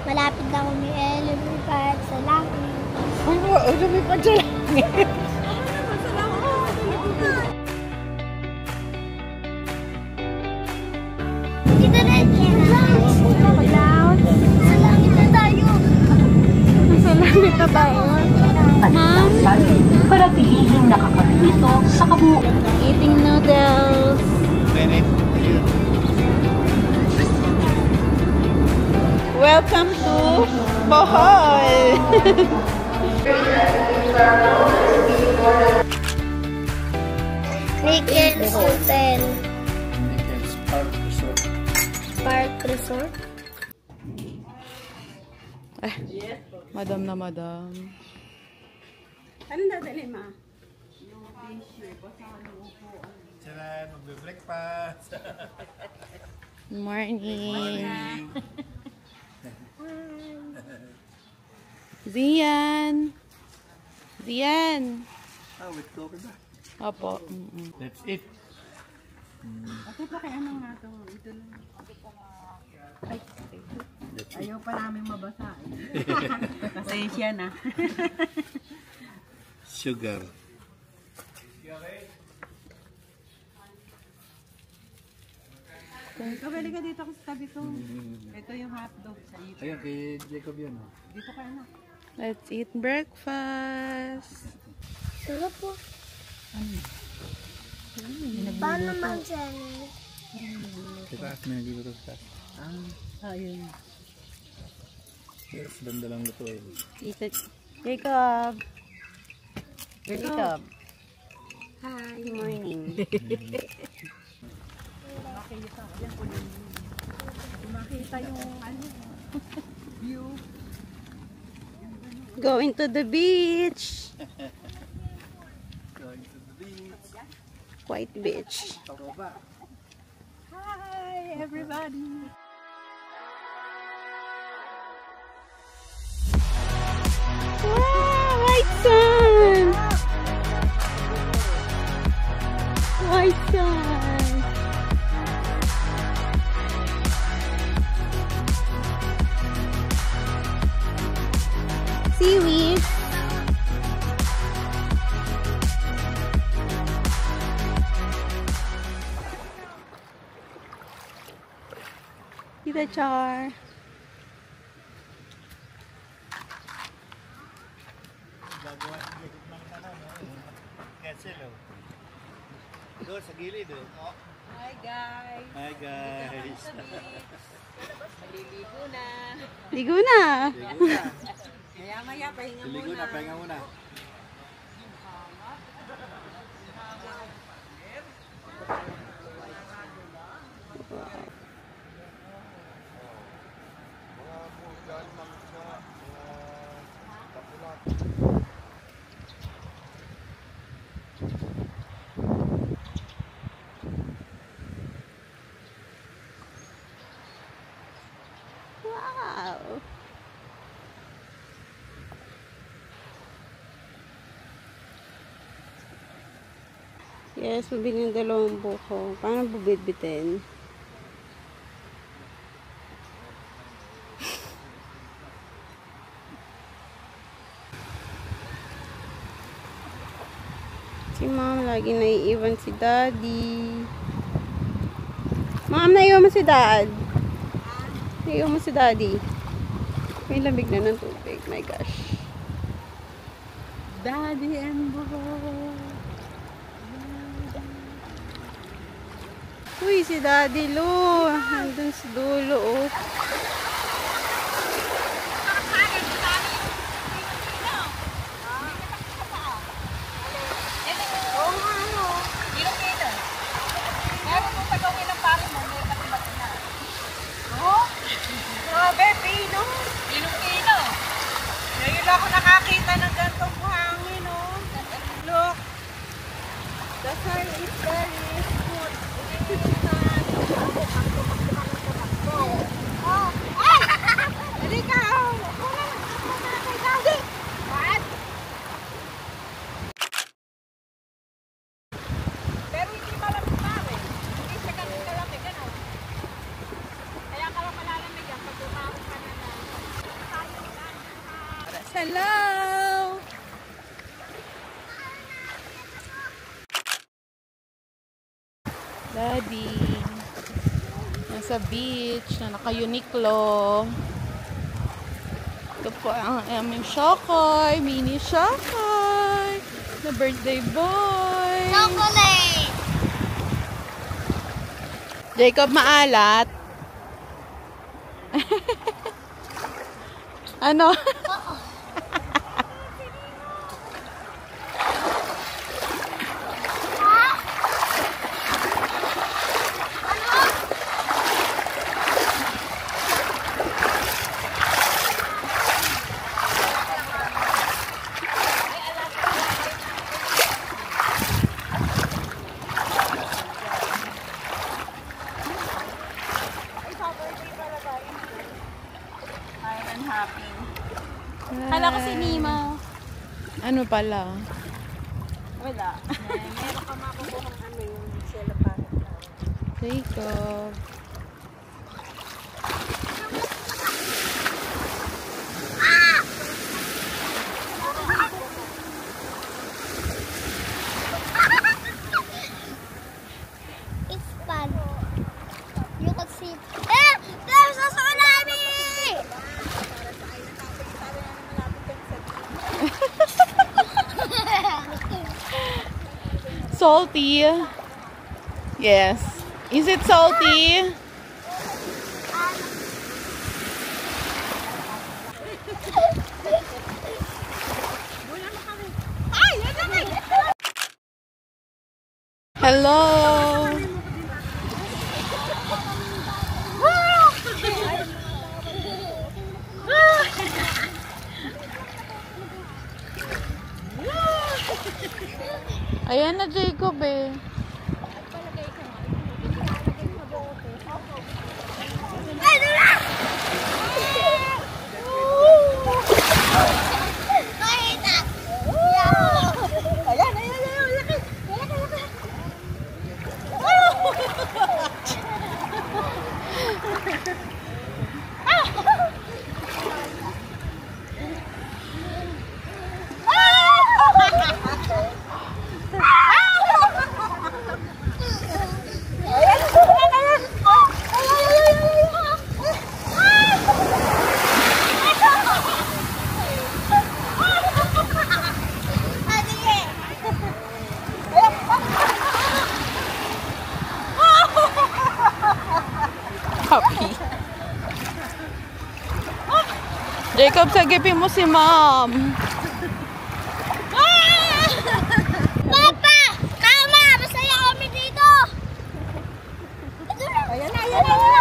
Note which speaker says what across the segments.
Speaker 1: Malapit na kami lumipad sa langit.
Speaker 2: Lumipad sa langit.
Speaker 1: Dito na yan.
Speaker 2: Cloud.
Speaker 1: Sa langit na tayo.
Speaker 2: Sa langit na tayo. Ma'am?
Speaker 3: Panatilihin nakakabit ito sa kabuuan.
Speaker 2: Eating noodles. Welcome to Bohol!
Speaker 1: Nickens Hotel.
Speaker 4: Nickens Park Resort.
Speaker 1: Park Resort.
Speaker 2: Madam na madam.
Speaker 5: Anong dadali, ma?
Speaker 4: Tara, magbe-breakfast.
Speaker 2: Morning. Zian. Zian.
Speaker 4: Ah, with cover ba?
Speaker 2: Opo.
Speaker 4: That's it.
Speaker 5: Ate pa kaya ano nga ito? Ito lang. Ay, ayaw pa namin mabasa. Pasensya na.
Speaker 4: Sugar.
Speaker 5: Kabili ka dito sa tabi ko. Ito yung hotdog sa ito.
Speaker 4: Ayan, kay Jacob yun.
Speaker 5: Dito ka na.
Speaker 2: Let's eat breakfast.
Speaker 1: Sarap po. Paano mag-send?
Speaker 4: Kita, may nagluluto sa taas.
Speaker 5: Ayun.
Speaker 4: Yes, ganda lang luto eh.
Speaker 2: Jacob.
Speaker 5: Jacob.
Speaker 2: Hi, morning.
Speaker 5: Makita yung ano, view.
Speaker 2: Going to the beach.
Speaker 4: Going to the beach.
Speaker 2: White beach.
Speaker 4: Taroba.
Speaker 5: Hi, everybody.
Speaker 2: Wow, white sun. White sun. Seaweed. Tita Char.
Speaker 4: Cancel oh. Doon sa gilid oh.
Speaker 5: Hi, guys.
Speaker 4: Hi guys.
Speaker 5: Maliligo na.
Speaker 2: Ligo na.
Speaker 5: Maya-maya, pahinga
Speaker 4: Ligo
Speaker 5: muna.
Speaker 4: na, pahinga muna.
Speaker 2: Wow. Yes, mabili yung dalawang buko. Paano bubitbitin? Si mom lagi naiiwan si daddy. Mom, naiiwan mo si dad. Naiiwan mo si daddy. May lamig na ng tubig. My gosh.
Speaker 5: Daddy and Bro.
Speaker 2: Uy, si Daddy Lou. Nandun sa dulo, oh.
Speaker 5: Grabe, Pino. Pino. Ngayon lang ako nakakita ng gantong buhangin, oh. Look. The sun is very smooth. Oh. Dali ka, oh. Daddy. What? Pero hindi malamig pa, eh. Hindi siya ganun kalamig, ano? Kaya ka lang malalamig yan pag umahon ka na na. Hello! Daddy. Nasa beach na naka-Uniqlo. Ito po ang aming Shokoy. Mini Shokoy. Na birthday boy.
Speaker 1: Chocolate!
Speaker 5: Jacob, maalat. Ano? I'm happy. Kala ko si Nemo. Ano pala? Wala. Meron ka makukuha ng ano yung cellophane. Jacob.
Speaker 1: It's fun. You can see. Eh! There's a tsunami!
Speaker 5: Salty. Yes. Is it salty? Hello. Ayan na, Jacob eh. Happy. Jacob, sagipin mo si Mom.
Speaker 1: Papa! Tama! Masaya kami dito!
Speaker 5: Ayan na, ayan na, ayan na.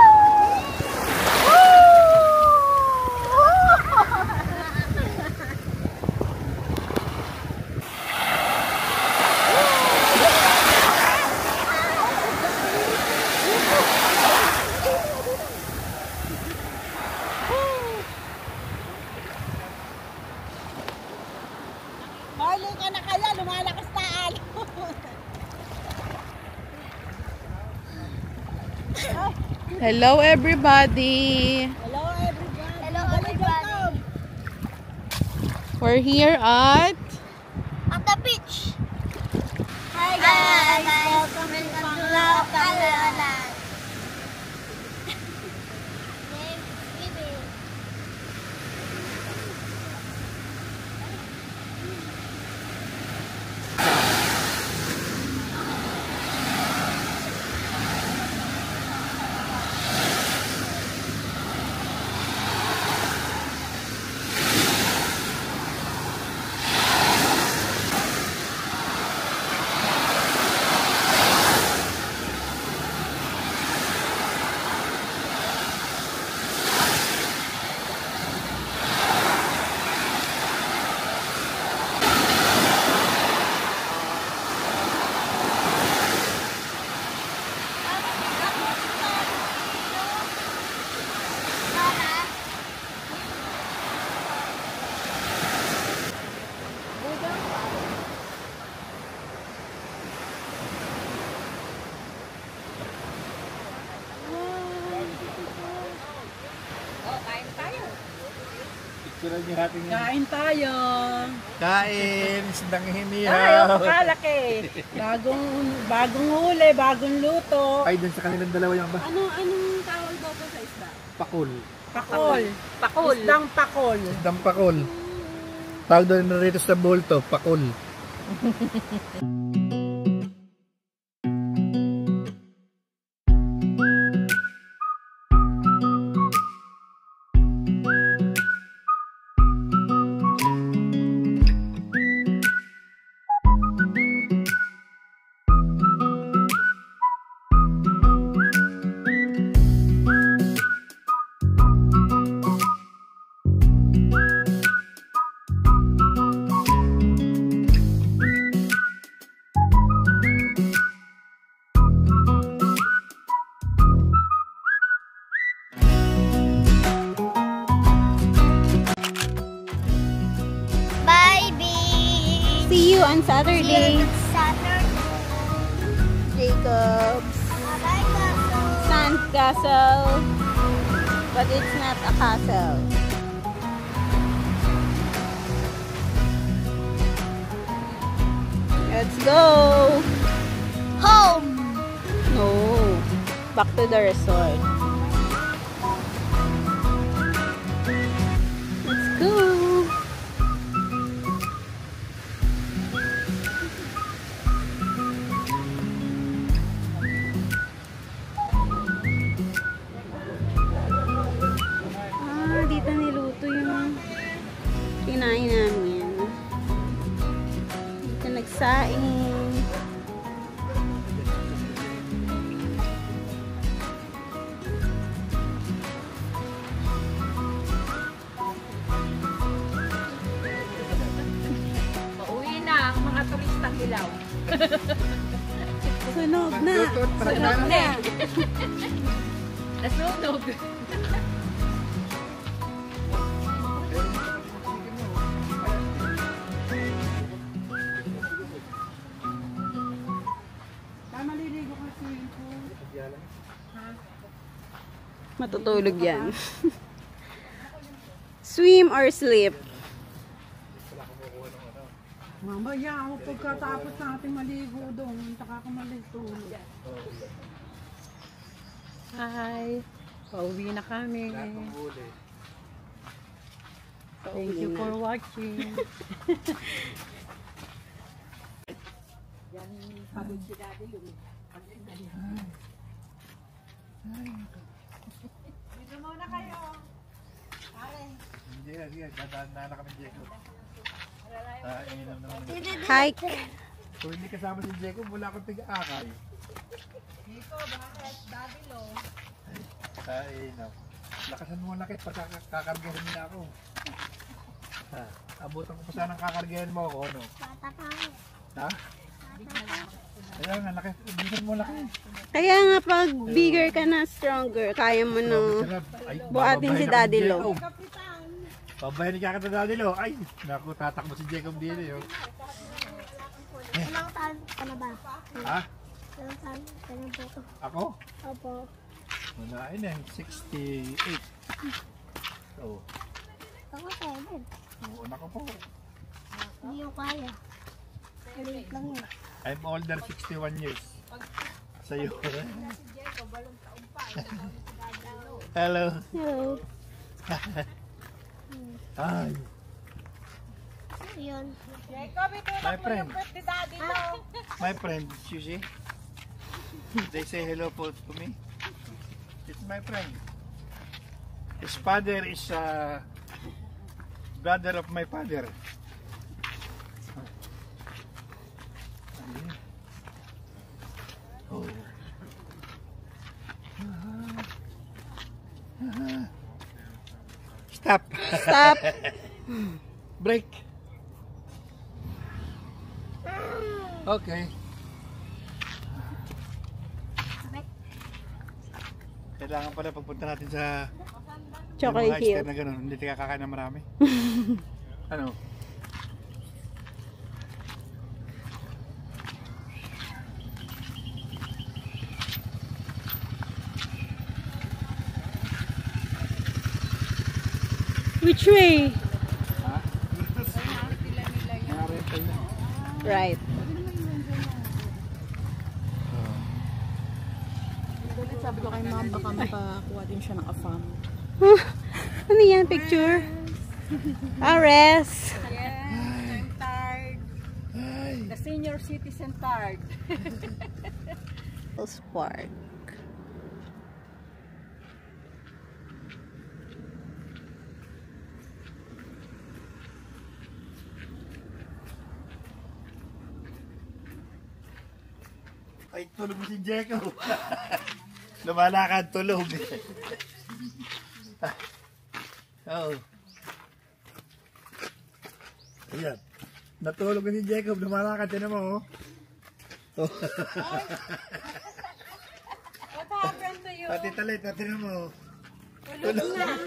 Speaker 5: Marley ka na kaya, lumalakas taan. Hello everybody.
Speaker 1: Hello, everybody.
Speaker 5: We're here at
Speaker 1: At the beach. Hi, guys. Welcome to Love Kalalan.
Speaker 4: Tulad yung ating
Speaker 5: Kain tayo.
Speaker 4: kain, isdang
Speaker 5: Ay,
Speaker 4: hinihaw.
Speaker 5: kalaki. Bagong huli, bagong luto.
Speaker 4: Ay, dun sa kanilang dalawa yung ba?
Speaker 5: Anong tawag daw po sa isda?
Speaker 4: Pakul.
Speaker 5: Pakol. Pakol. Isdang pakol.
Speaker 4: Isdang pakul. Tawag doon na rito sa bulto, pakul.
Speaker 1: Bye, bee.
Speaker 2: See you on Saturday.
Speaker 1: Saturday.
Speaker 2: Jacob's
Speaker 1: Bye, Castle.
Speaker 2: Sand Castle. But it's not a castle. Let's go!
Speaker 1: Home.
Speaker 2: No. Back to the resort. Let's go! Dito niluto yung kinain namin. Dito nagsaing.
Speaker 5: Pauwi na ang mga turistang ilaw.
Speaker 2: Sunog na!
Speaker 4: Sunog
Speaker 2: na!
Speaker 5: Nasunog.
Speaker 2: Matutulog yan. Swim or sleep?
Speaker 5: Mamaya ako pagkatapos natin maligo doon, saka ka malitulog. Hi! Pauwi na kami. Thank you for watching. Dito muna kayo.
Speaker 4: Hindi, sige, dadaan na kami Jacob. Inom naman.
Speaker 2: Hike.
Speaker 4: Kung hindi kasama si Jacob, wala akong tiga-akay.
Speaker 5: Dito, bakit? Daddy lo.
Speaker 4: Inom. Lakasan mo na kayo, pagkakargahin mo na ako. Abutan ko pa sana ng kakargahin mo ako, ano?
Speaker 1: Bata pa ako.
Speaker 4: Ha? Kaya nga, bilisan mo laki.
Speaker 2: Kaya nga pag bigger ka na, stronger, kaya mo nang buhatin si Daddy Lo.
Speaker 4: Babayan ni kakata Daddy Lo. Ay, naku, tatakbo si Jacob dito yun.
Speaker 1: Ilang taon ka na ba?
Speaker 4: Ha?
Speaker 1: Ilang taon ka na po ito?
Speaker 4: Ako?
Speaker 1: Opo.
Speaker 4: Wala, yun 68. So,
Speaker 1: Ako 7.
Speaker 4: oo, naku po.
Speaker 1: Hindi ko kaya. Maliit lang yun.
Speaker 4: I'm older 61 years. Sa'yo. Hello.
Speaker 2: Hello.
Speaker 4: Hi.
Speaker 1: Yun.
Speaker 5: Jacob, ito
Speaker 4: My friend.
Speaker 5: ni Daddy lo.
Speaker 4: My friend, Susie. They say hello to me. It's my friend. His father is brother of my father. Oh. Stop.
Speaker 2: Stop.
Speaker 4: Break. Okay. Kailangan pala pagpunta natin sa
Speaker 2: Chocolate
Speaker 4: yung mga
Speaker 2: Hill.
Speaker 4: na gano'n, hindi tayo kakain na marami. Ano?
Speaker 2: Which way? Right.
Speaker 5: Sabi ko kay ma'am, baka makakuha din siya ng afam.
Speaker 2: Ano yan? Picture? Ares.
Speaker 5: Yes, I'm tired. The senior citizen tired.
Speaker 2: Park.
Speaker 4: Ay, tulog mo si Jeko. Lumalakad, tulog. Oo. Ayan. Natulog na si Jacob, lumalakad. Tinan mo, oh.
Speaker 5: What happened to you?
Speaker 4: Pati talit, tinan mo. Tulog na.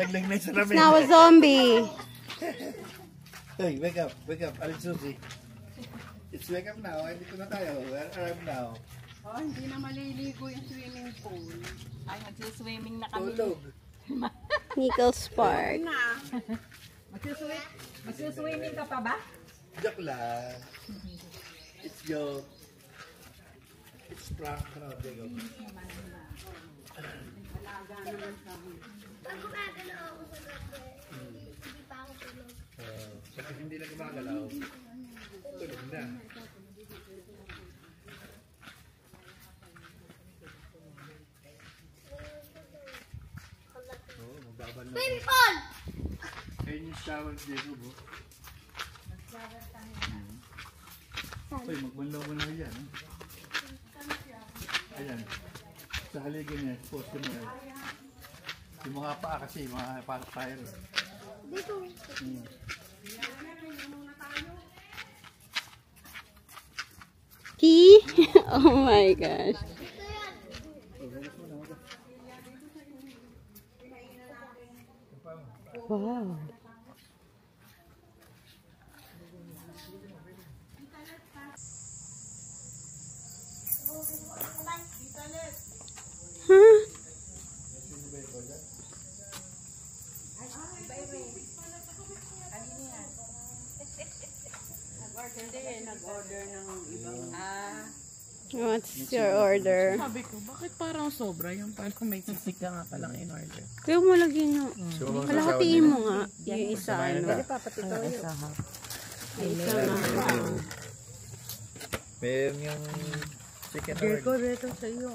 Speaker 4: Laglag na yung salamin.
Speaker 2: Now a zombie.
Speaker 4: Hey, wake up, Aling Susie. It's wake up now, ay dito na tayo. Where am now?
Speaker 5: Oh, hindi na maliligo yung swimming pool. Ay, magsuswimming na kami.
Speaker 4: Tulog.
Speaker 2: Nichols Park.
Speaker 5: Na. Magsuswimming ka pa ba?
Speaker 4: Joke lang. It's joke. It's prank, no, Jacob.
Speaker 1: Pag gumagalaw ako sa gabi, hindi pa ako tulog.
Speaker 4: Kapag hindi na gumagalaw, tulog na. Oo, magbabal na.
Speaker 1: Baby Paul!
Speaker 4: Ayun yung shower ni Jacob, oh. Uy, magbanlaw-banlaw yan, eh. Ayan. Sa haligi niya, poste mo yan. Yung mga paa kasi, mga fire.
Speaker 1: Dito.
Speaker 2: Key? Oh my gosh. Wow. Huh?
Speaker 5: Nag-order ng ibang...
Speaker 2: What's your order?
Speaker 5: Sabi ko, bakit parang sobra yung parang may sisig ka nga palang in order?
Speaker 2: Kaya mo lagyan yung... Kalahatiin mo nga. Yung isa, ano.
Speaker 4: Meron yung chicken
Speaker 5: Jericho, ito sa'yo.